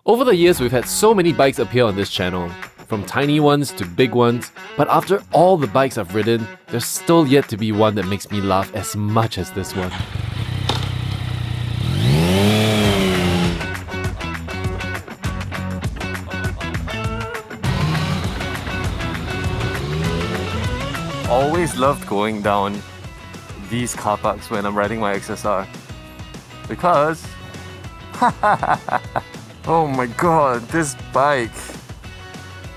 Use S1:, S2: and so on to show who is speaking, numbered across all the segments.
S1: Over the years, we've had so many bikes appear on this channel, from tiny ones to big ones, but after all the bikes I've ridden, there's still yet to be one that makes me laugh as much as this one. Always loved going down these car parks when I'm riding my XSR because oh my god, this bike,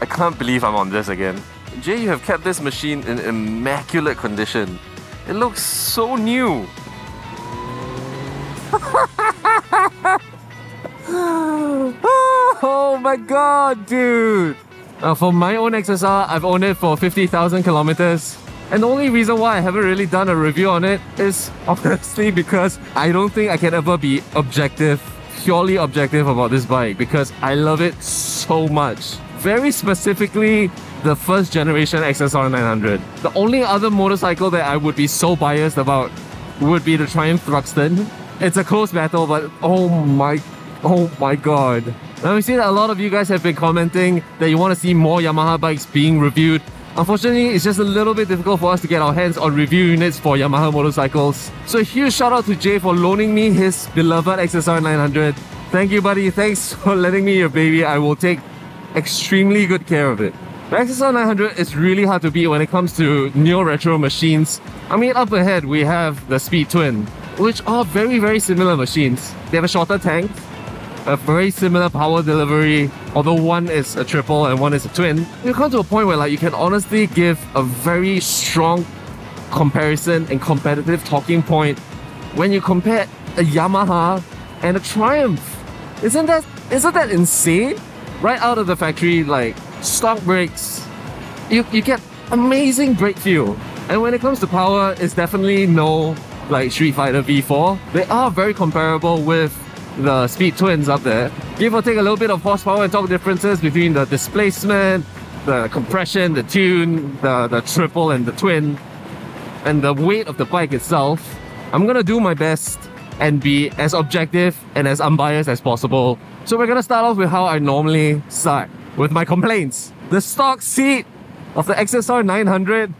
S1: I can't believe I'm on this again. Jay, you have kept this machine in immaculate condition. It looks so new. Oh my god, dude. For my own XSR, I've owned it for 50,000 kilometers. And the only reason why I haven't really done a review on it is honestly because I don't think I can ever be purely objective about this bike because I love it so much. Very specifically, the first generation XSR900. The only other motorcycle that I would be so biased about would be the Triumph Thruxton. It's a close battle, but oh my god. Now we see that a lot of you guys have been commenting that you want to see more Yamaha bikes being reviewed. Unfortunately, it's just a little bit difficult for us to get our hands on review units for Yamaha motorcycles. So a huge shout out to Jay for loaning me his beloved XSR900. Thank you, buddy. Thanks for letting me your baby. I will take extremely good care of it. The XSR900 is really hard to beat when it comes to neo-retro machines. I mean, up ahead we have the Speed Twin, which are very similar machines. They have a shorter tank, a very similar power delivery, although one is a triple and one is a twin. You come to a point where you can honestly give a very strong comparison and competitive talking point when you compare a Yamaha and a Triumph. Isn't that insane? Right out of the factory, stock brakes, you get amazing brake feel. And when it comes to power, it's definitely no Street Fighter V4. They are very comparable with the Speed Twins up there. Give or take a little bit of horsepower and torque differences between the displacement, the compression, the tune, the triple and the twin, and the weight of the bike itself. I'm gonna do my best and be as objective and as unbiased as possible. So we're gonna start off with how I normally start, with my complaints. The stock seat of the XSR900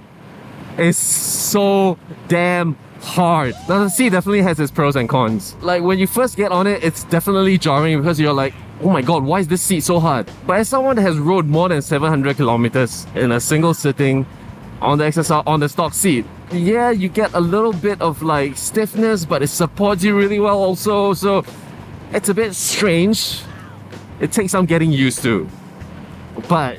S1: is so damn hard. Now the seat definitely has its pros and cons. When you first get on it, it's definitely jarring because you're like, oh my god, why is this seat so hard? But as someone that has rode more than 700 kilometers in a single sitting on the XSR, on the stock seat, yeah, you get a little bit of stiffness, but it supports you really well also, so it's a bit strange. It takes some getting used to. But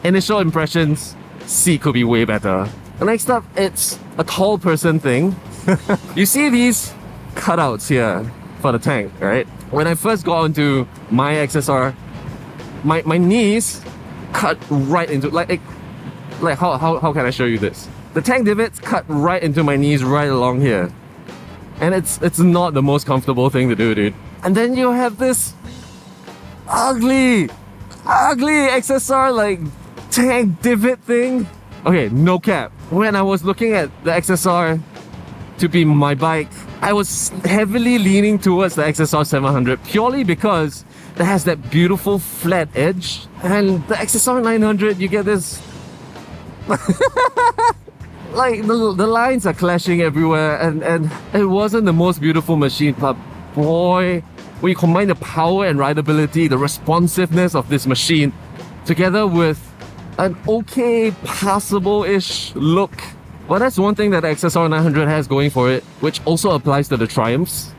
S1: initial impressions, seat could be way better. Next up, it's a tall person thing. You see these cutouts here for the tank, right? When I first got onto my XSR, my knees cut right into how can I show you this? The tank divots cut right into my knees right along here. And it's not the most comfortable thing to do, dude. And then you have this ugly XSR tank divot thing. Okay, no cap. When I was looking at the XSR to be my bike, I was heavily leaning towards the XSR700 purely because it has that beautiful flat edge. And the XSR900, you get this the lines are clashing everywhere, and it wasn't the most beautiful machine, but boy, when you combine the power and rideability, the responsiveness of this machine, together with an okay, passable-ish look. Well, that's one thing that the XSR900 has going for it, which also applies to the Triumphs.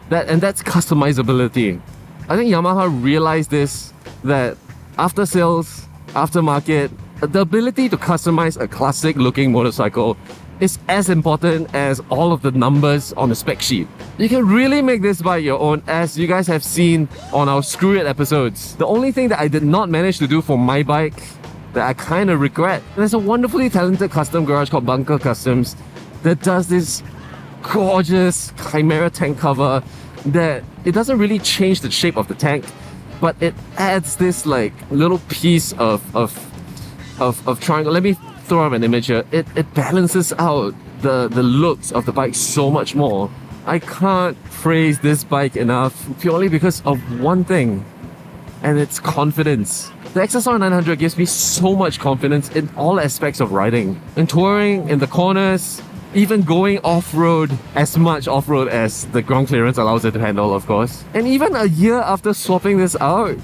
S1: That's customizability. I think Yamaha realized this, that after sales, aftermarket, the ability to customize a classic-looking motorcycle is as important as all of the numbers on the spec sheet. You can really make this bike your own, as you guys have seen on our Screw It episodes. The only thing that I did not manage to do for my bike that I kind of regret, there's a wonderfully talented custom garage called Bunker Customs that does this gorgeous Chimera tank cover that it doesn't really change the shape of the tank, but it adds this little piece of triangle. Let me throw up an image here. It balances out the looks of the bike so much more. I can't praise this bike enough purely because of one thing. and it's confidence. The XSR900 gives me so much confidence in all aspects of riding. In touring, in the corners, even going off-road, as much off-road as the ground clearance allows it to handle, of course. And even a year after swapping this out,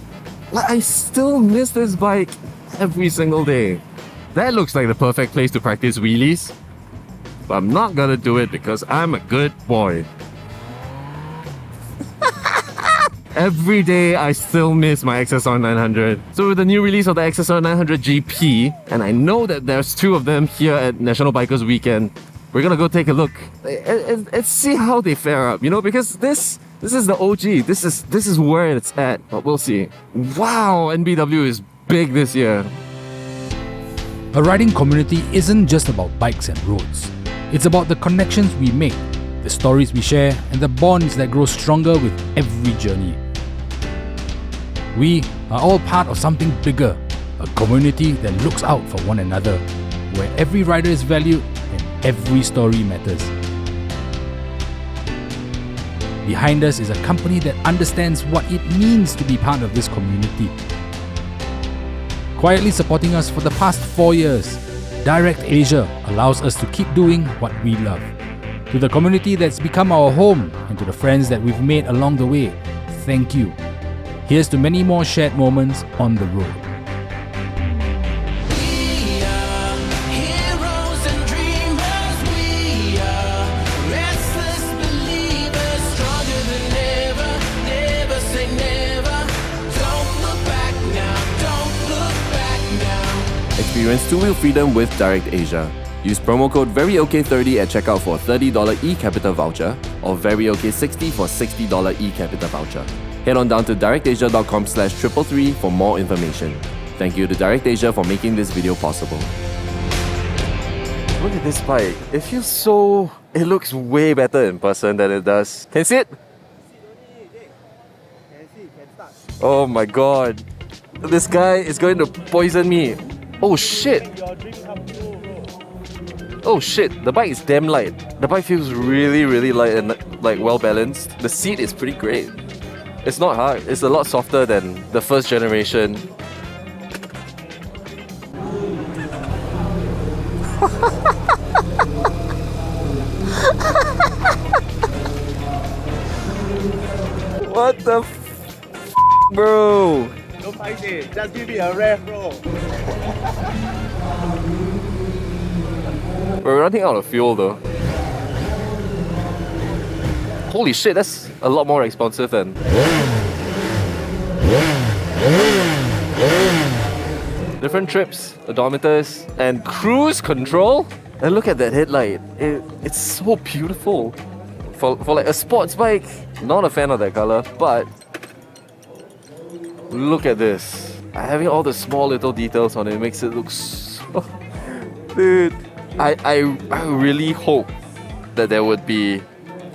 S1: I still miss this bike every single day. That looks like the perfect place to practice wheelies, but I'm not gonna do it because I'm a good boy. Every day I still miss my XSR900. So with the new release of the XSR900 GP, and I know that there's 2 of them here at National Bikers Weekend, we're gonna go take a look and see how they fare up, you know, because this is the OG. This is where it's at, but we'll see. Wow, NBW is big this year.
S2: A riding community isn't just about bikes and roads. It's about the connections we make, the stories we share, and the bonds that grow stronger with every journey. We are all part of something bigger, a community that looks out for one another, where every rider is valued and every story matters. Behind us is a company that understands what it means to be part of this community. Quietly supporting us for the past 4 years, DirectAsia allows us to keep doing what we love. To the community that's become our home and to the friends that we've made along the way, thank you. Here's to many more shared moments on the road.
S3: We are heroes and dreamers. We are restless believers, stronger than ever. Never say never. Don't look back now. Don't look back now.
S4: Experience two-wheel freedom with DirectAsia. Use promo code VERYOK30 at checkout for $30 eCapitaVoucher or VERYOK60 for $60 eCapitaVoucher. Head on down to directasia.com/333 for more information. Thank you to DirectAsia for making this video possible.
S1: Look at this bike. It feels so... It looks way better in person than it does. Can you see it? Oh my god. This guy is going to poison me. Oh shit. Oh shit, the bike is damn light. The bike feels really, really light and like well balanced. The seat is pretty great. It's not hard, it's a lot softer than the first generation. What the bro?
S5: Don't fight it, just give me a rev, bro.
S1: We're running out of fuel though. Holy shit, that's a lot more responsive than... Different trips, odometers, and cruise control. And look at that headlight. It's so beautiful. For like a sports bike, not a fan of that color, but look at this. Having all the small little details on it makes it look so... Dude, I really hope that there would be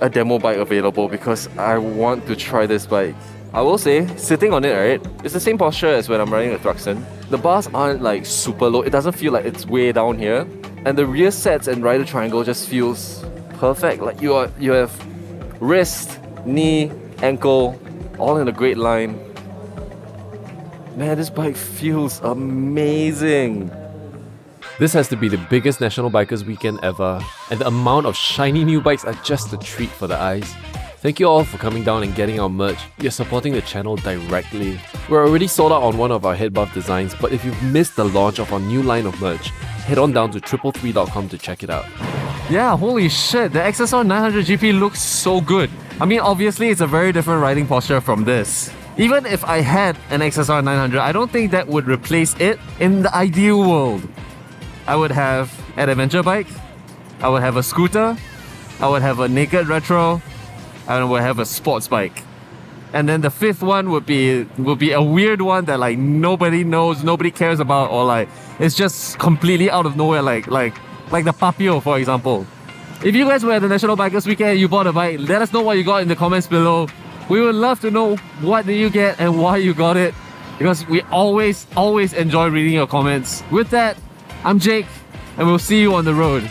S1: a demo bike available because I want to try this bike. I will say, sitting on it, right, it's the same posture as when I'm riding a Thruxton. The bars aren't like super low, it doesn't feel like it's way down here. And the rear sets and rider triangle just feels perfect. Like you have wrist, knee, ankle, all in a great line. Man, this bike feels amazing.
S4: This has to be the biggest National Bikers Weekend ever, and the amount of shiny new bikes are just a treat for the eyes. Thank you all for coming down and getting our merch. You're supporting the channel directly. We're already sold out on one of our head buff designs, but if you've missed the launch of our new line of merch, head on down to 333.com to check it out.
S1: Yeah, holy shit, the XSR900 GP looks so good. I mean, obviously it's a very different riding posture from this. Even if I had an XSR900, I don't think that would replace it in the ideal world. I would have an adventure bike, I would have a scooter, I would have a naked retro, and I would have a sports bike. And then the fifth one would be a weird one that like nobody knows, nobody cares about, or like it's just completely out of nowhere, like the Papio, for example. If you guys were at the National Bikers Weekend and you bought a bike, let us know what you got in the comments below. We would love to know what did you get and why you got it, because we always enjoy reading your comments. With that, I'm Jake, and we'll see you on the road.